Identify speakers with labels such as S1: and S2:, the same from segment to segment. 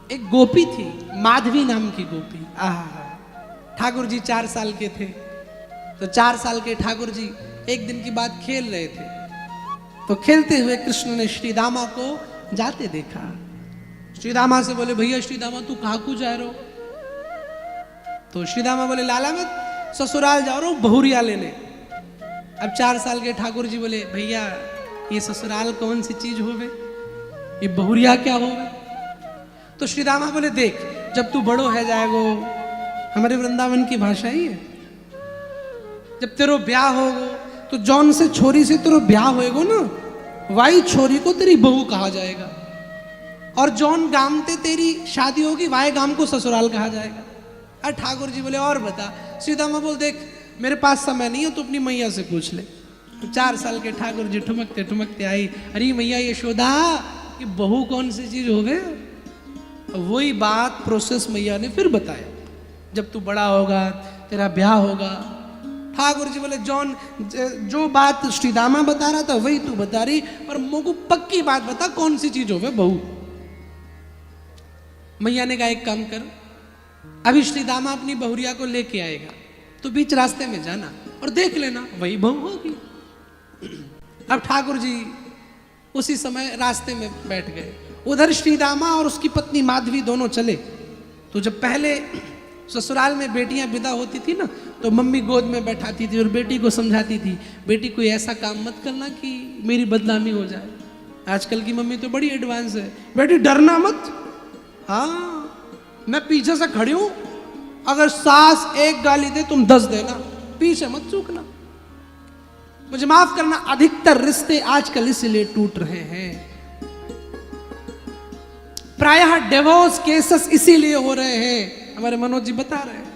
S1: एक गोपी थी, माधवी नाम की गोपी। ठाकुर जी 4 साल के थे, तो 4 साल के ठाकुर जी एक दिन की बात खेल रहे थे, तो खेलते हुए कृष्ण ने श्री दामा को जाते देखा। श्री दामा से बोले, भैया श्री दामा तू कहाँ को जा रहे हो? तो श्री दामा बोले, लाला मैं ससुराल जा रहा हूँ बहुरिया लेने। अब 4 साल के ठाकुर जी बोले, भैया ये ससुराल कौन सी चीज होवे, ये बहुरिया क्या होवे? तो श्री दामा बोले, देख जब तू बड़ो है जाएगो, हमारे वृंदावन की भाषा ही है, जब तेरो ब्याह होगो तो जौन से छोरी से तेरो ब्याह होएगो ना, वाई छोरी को तेरी बहू कहा जाएगा, और जौन गाम ते तेरी शादी होगी वाई गाम को ससुराल कहा जाएगा। अरे ठाकुर जी बोले, और बता? श्री दामा बोल, देख मेरे पास समय नहीं है, तो अपनी मैया से पूछ ले। तो 4 साल के ठाकुर जी ठुमकते ठुमकते आई, अरे मैया यशोदा कि बहू कौन सी चीज होवे? वही बात प्रोसेस मैया ने फिर बताया, जब तू बड़ा होगा तेरा ब्याह होगा। ठाकुर जी बोले, जॉन जो बात श्री दामा बता रहा था वही तू बता रही, पर मुझको पक्की बात बता कौन सी चीज होवे बहू? मैया ने कहा, एक काम कर, अभी श्री दामा अपनी बहुरिया को लेके आएगा, तो बीच रास्ते में जाना और देख लेना, वही बहू होगी। अब ठाकुर जी उसी समय रास्ते में बैठ गए। उधर श्री दामा और उसकी पत्नी माधवी दोनों चले। तो जब पहले ससुराल में बेटियां विदा होती थी ना, तो मम्मी गोद में बैठाती थी और बेटी को समझाती थी, बेटी कोई ऐसा काम मत करना कि मेरी बदनामी हो जाए। आजकल की मम्मी तो बड़ी एडवांस है, बेटी डरना मत, हाँ मैं पीछे से खड़ी हूं, अगर सास एक गाली दे तुम 10 देना, पीछे मत चूकना। मुझे माफ करना, अधिकतर रिश्ते आजकल इसलिए टूट रहे हैं, प्रायः डिवोर्स केसेस इसीलिए हो रहे हैं। हमारे मनोज जी बता रहे हैं,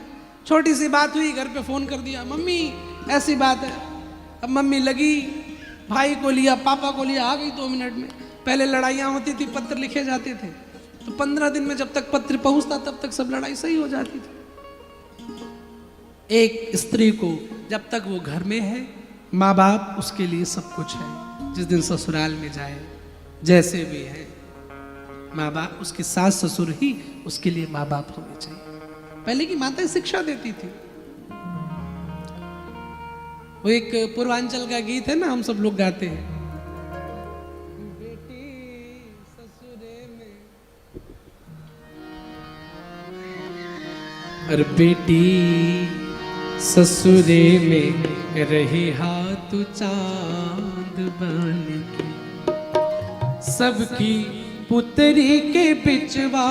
S1: छोटी सी बात हुई, घर पे फोन कर दिया, मम्मी ऐसी बात है। अब मम्मी लगी, भाई को लिया, पापा को लिया, आ गई 2 मिनट में। पहले लड़ाइयाँ होती थी, पत्र लिखे जाते थे, तो 15 दिन में जब तक पत्र पहुंचता तब तक सब लड़ाई सही हो जाती थी। एक स्त्री को जब तक वो घर में है, माँ बाप उसके लिए सब कुछ है। जिस दिन ससुराल में जाए, जैसे भी है माँ बाप, उसके सास ससुर ही उसके लिए माँ बाप होने चाहिए। पहले की माताएं शिक्षा देती थी। वो एक पूर्वांचल का गीत है ना, हम सब लोग गाते हैं, बेटी ससुरे में, और बेटी ससुरे में रहे हाथ चांद बन के, सबकी पुत्री के बिचवा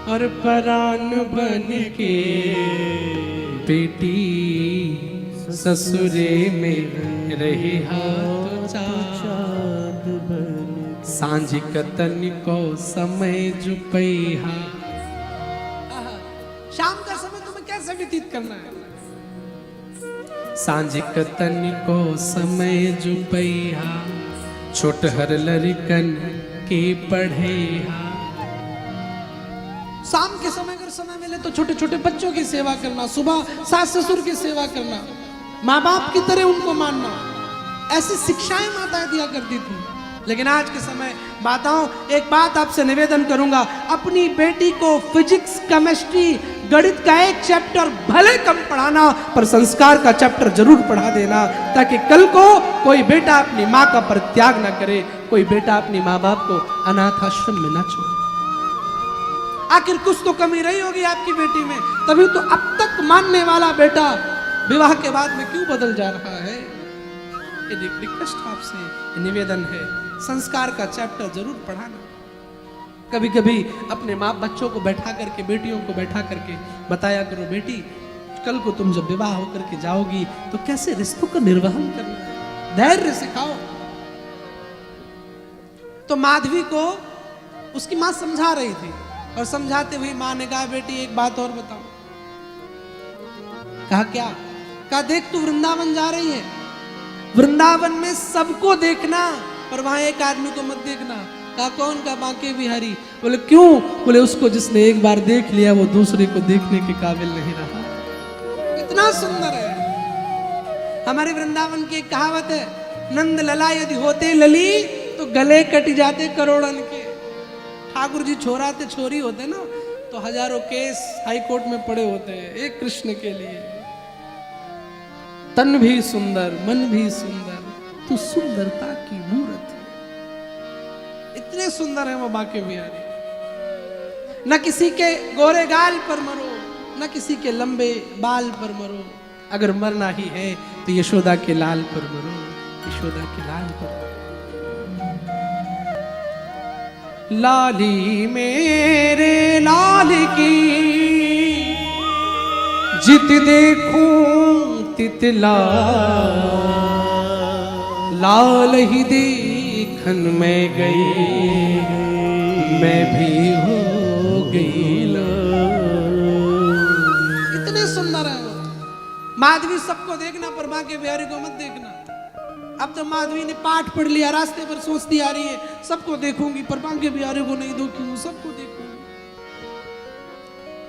S1: और परान बन के, बेटी ससुरे में रहे हाथ चांद बन, सांझ कतन को समय जुपैहा। शाम का समय तुम्हें कैसे व्यतीत करना है? सांझ कतन को समय जुपैहा, छोट हर लड़कन के पढ़े। शाम के समय अगर समय मिले तो छोटे छोटे बच्चों की सेवा करना, सुबह सास ससुर की सेवा करना, माँ बाप की तरह उनको मानना, ऐसी शिक्षाएं माताएं दिया करती थी। लेकिन आज के समय माताओं, एक बात आपसे निवेदन करूंगा, अपनी बेटी को फिजिक्स, केमिस्ट्री, गणित का एक चैप्टर भले कम पढ़ाना, पर संस्कार का चैप्टर जरूर पढ़ा देना, ताकि कल को कोई बेटा अपनी माँ का परित्याग ना करे, कोई बेटा अपनी माँ बाप को अनाथ आश्रम में ना छोड़े। आखिर कुछ तो कमी रही होगी आपकी बेटी में, तभी तो अब तक मानने वाला बेटा विवाह के बाद में क्यों बदल जा रहा है। ये रिक्वेस्ट आपसे निवेदन है, संस्कार का चैप्टर जरूर पढ़ाना। कभी कभी अपने माँ बच्चों को बैठा करके, बेटियों को बैठा करके बताया करो, बेटी कल को तुम जब विवाह होकर के जाओगी तो कैसे रिश्तों का निर्वहन करना है, धैर्य सिखाओ। तो माधवी को उसकी माँ समझा रही थी, और समझाते हुए माँ ने कहा, बेटी एक बात और बताओ। कहा क्या? कहा देख तू वृंदावन जा रही है, वृंदावन में सबको देखना, पर वहां एक आदमी को मत देखना। कहा कौन? का बांके बिहारी। बोले क्यों? बोले उसको जिसने एक बार देख लिया वो दूसरे को देखने के काबिल नहीं रहा। इतना सुंदर है। हमारे वृंदावन की एक कहावत है, नंद लला यदि होते लली तो गले कट जाते करोड़न के। ठाकुर जी छोरा थे छोरी होते ना तो हजारों केस हाई कोर्ट में पड़े होते हैं एक कृष्ण के लिए। तन भी सुंदर मन भी सुंदर तू सुंदरता की मूर्त है। इतने सुंदर है वो बांके बिहारी। न किसी के गोरे गाल पर मरो न किसी के लंबे बाल पर मरो, अगर मरना ही है तो यशोदा के लाल पर मरो, यशोदा के लाल पर। लाली मेरे लाल की जित देखूं तित लाल ही देखन में गई मैं भी हो गई लाल। इतने सुंदर है वो। माधवी सबको देखना पर बांके बिहारी को मत देखना। अब तो माधवी ने पाठ पढ़ लिया, रास्ते पर सोचती आ रही है सबको देखूंगी पर बांके बिहारी को नहीं देखूंगी, सबको देखूंगी।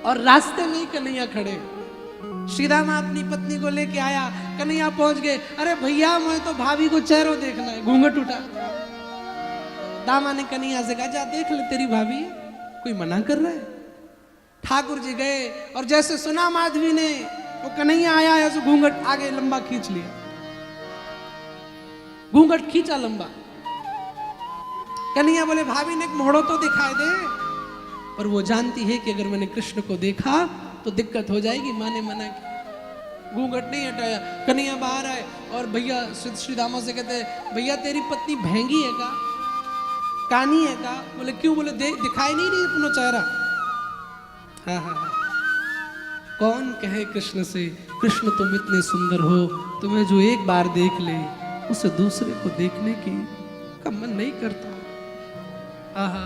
S1: और रास्ते में ही कन्हैया खड़े। श्री रामा अपनी पत्नी को लेके आया, कन्हैया पहुंच गए। अरे भैया मैं तो भाभी को चेहरा देखना है, घूंघट उठा। दामा ने कन्हैया से कहा जा देख ले तेरी भाभी है, कोई मना कर रहा है। ठाकुर जी गए और जैसे सुना माधवी ने वो कन्हैया आया है तो घूंघट आगे लंबा खींच लिया, घूंघट खींचा लंबा। कन्हैया बोले भाभी ने एक मोड़ो तो दिखाई दे, पर वो जानती है कि अगर मैंने कृष्ण को देखा तो दिक्कत हो जाएगी, माँ ने मना की। घूंघट नहीं हटाया। कन्हैया बाहर आए और भैया श्री दामा से कहते हैं भैया तेरी पत्नी भैंगी है का, कानी है का? बोले क्यों? बोले दिखाई नहीं रही अपना चेहरा। हाँ हाँ हाँ। कौन कहे कृष्ण से कृष्ण तुम इतने सुंदर हो, तुम्हें जो एक बार देख ले उसे दूसरे को देखने की का मन नहीं करता। आहा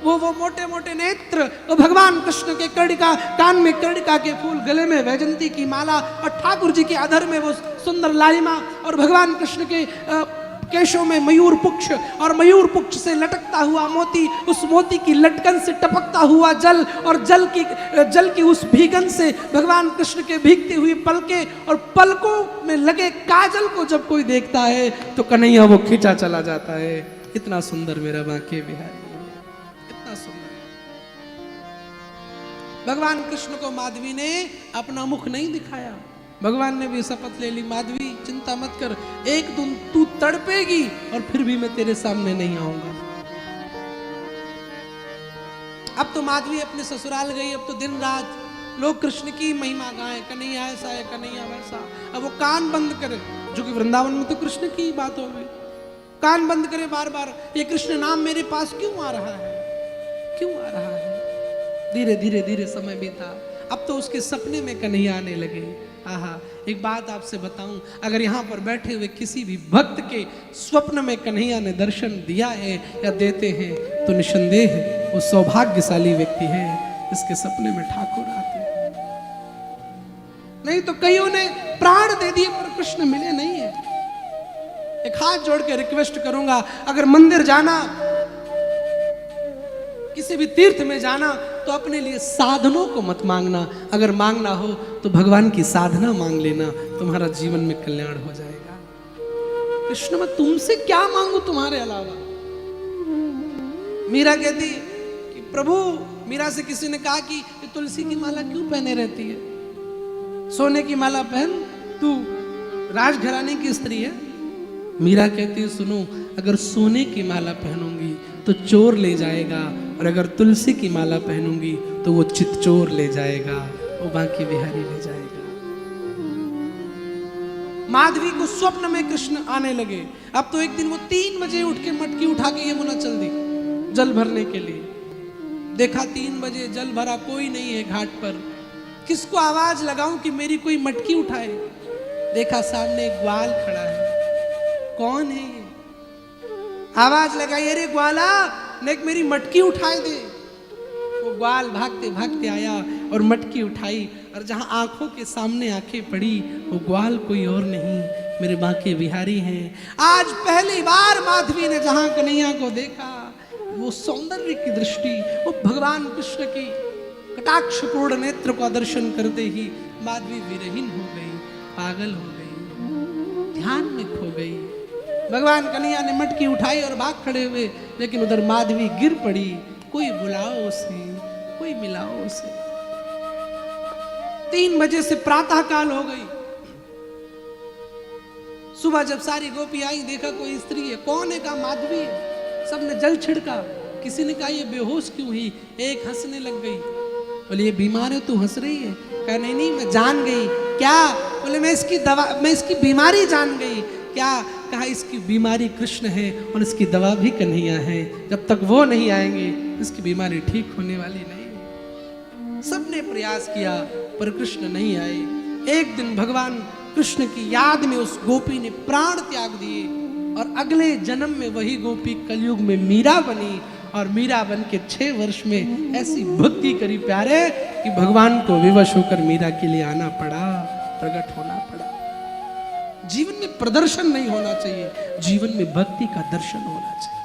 S1: वो मोटे मोटे नेत्र, वो भगवान कृष्ण के कर्णिका, कान में कर्णिका के फूल, गले में वैजंती की माला और ठाकुर जी के अधर में वो सुंदर लालिमा और भगवान कृष्ण के केशों में मयूर पुक्ष और मयूर पुक्ष से लटकता हुआ मोती, उस मोती की लटकन से टपकता हुआ जल और जल की उस भीगन से भगवान कृष्ण के भीगती हुई पलके और पलकों में लगे काजल को जब कोई देखता है तो कन्हैया वो खींचा चला जाता है। इतना सुंदर मेरा बांके बिहारी, इतना सुंदर। भगवान कृष्ण को माधवी ने अपना मुख नहीं दिखाया। भगवान ने भी शपथ ले ली, माधवी चिंता मत कर, एक दिन तू तड़पेगी और फिर भी मैं तेरे सामने नहीं आऊंगा। अब तो माधवी अपने ससुराल गई। अब तो दिन रात लोग कृष्ण की महिमा गाएं, कन्हैया ऐसा है कन्हैया वैसा। अब वो कान बंद करे, जो कि वृंदावन में तो कृष्ण की ही बात हो गई। कान बंद करे बार बार, ये कृष्ण नाम मेरे पास क्यों आ रहा है, क्यों आ रहा है। धीरे धीरे धीरे समय बीता। अब तो उसके सपने में कन्हैया आने लगे। आहा, एक बात आपसे बताऊं, अगर यहाँ पर बैठे हुए किसी भी भक्त के स्वप्न में कन्हैया ने दर्शन दिया है या देते हैं तो निसंदेह वो सौभाग्यशाली व्यक्ति है, इसके सपने में ठाकुर आते हैं। नहीं तो कईयों ने प्राण दे दिए पर कृष्ण मिले नहीं है। एक हाथ जोड़ के रिक्वेस्ट करूंगा, अगर मंदिर जाना, किसी भी तीर्थ में जाना तो अपने लिए साधनों को मत मांगना, अगर मांगना हो तो भगवान की साधना मांग लेना, तुम्हारा जीवन में कल्याण हो जाएगा। कृष्ण मैं तुमसे क्या मांगू तुम्हारे अलावा। मीरा कहती कि प्रभु, मीरा से किसी ने कहा कि तुलसी की माला क्यों पहने रहती है, सोने की माला पहन, तू राजघराने की स्त्री है। मीरा कहती है सुनो, अगर सोने की माला पहनूंगी तो चोर ले जाएगा और अगर तुलसी की माला पहनूंगी तो वो चितचोर ले जाएगा, वो बांके बिहारी ले जाएगा। माधवी को स्वप्न में कृष्ण आने लगे। अब तो एक दिन वो 3 बजे उठ के मटकी उठा के यमुना चल दी जल भरने के लिए। देखा 3 बजे जल भरा, कोई नहीं है घाट पर। किसको आवाज लगाऊं कि मेरी कोई मटकी उठाए। देखा सामने एक ग्वाल खड़ा है। कौन है ये? आवाज लगाई, अरे ग्वाला नेक मेरी मटकी उठाए दे। वो ग्वाल भागते भागते आया और मटकी उठाई, और जहां आंखों के सामने आंखें पड़ी वो ग्वाल कोई और नहीं, मेरे बांके बिहारी हैं। आज पहली बार माधवी ने जहां कन्हैया को देखा, वो सौंदर्य की दृष्टि, वो भगवान कृष्ण की कटाक्षपूर्ण नेत्र का दर्शन करते ही माधवी विरहीन हो गई, पागल हो गई, ध्यान में खो गई। भगवान कन्हैया ने मटकी उठाई और भाग खड़े हुए, लेकिन उधर माधवी गिर पड़ी। कोई बुलाओ उसे, कोई मिलाओ उसे। 3 बजे से प्रातः काल हो गई। सुबह जब सारी गोपी आई, देखा कोई स्त्री है। कौन है? कहा माधवी है। सबने जल छिड़का। किसी ने कहा ये बेहोश क्यों हुई? एक हंसने लग गई। बोले ये बीमार है, तू हंस रही है? कहा नहीं नहीं, मैं जान गई। क्या? बोले मैं इसकी बीमारी जान गई। क्या? कहा इसकी बीमारी कृष्ण है और इसकी दवा भी कन्हैया है। जब तक वो नहीं आएंगे इसकी बीमारी ठीक होने वाली नहीं। सबने प्रयास किया पर कृष्ण नहीं आए। एक दिन भगवान कृष्ण की याद में उस गोपी ने प्राण त्याग दिए और अगले जन्म में वही गोपी कलयुग में मीरा बनी। और मीरा बन के 6 वर्ष में ऐसी भक्ति करी प्यारे कि भगवान को विवश होकर मीरा के लिए आना पड़ा, प्रकट होना पड़ा। जीवन में प्रदर्शन नहीं होना चाहिए, जीवन में भक्ति का दर्शन होना चाहिए।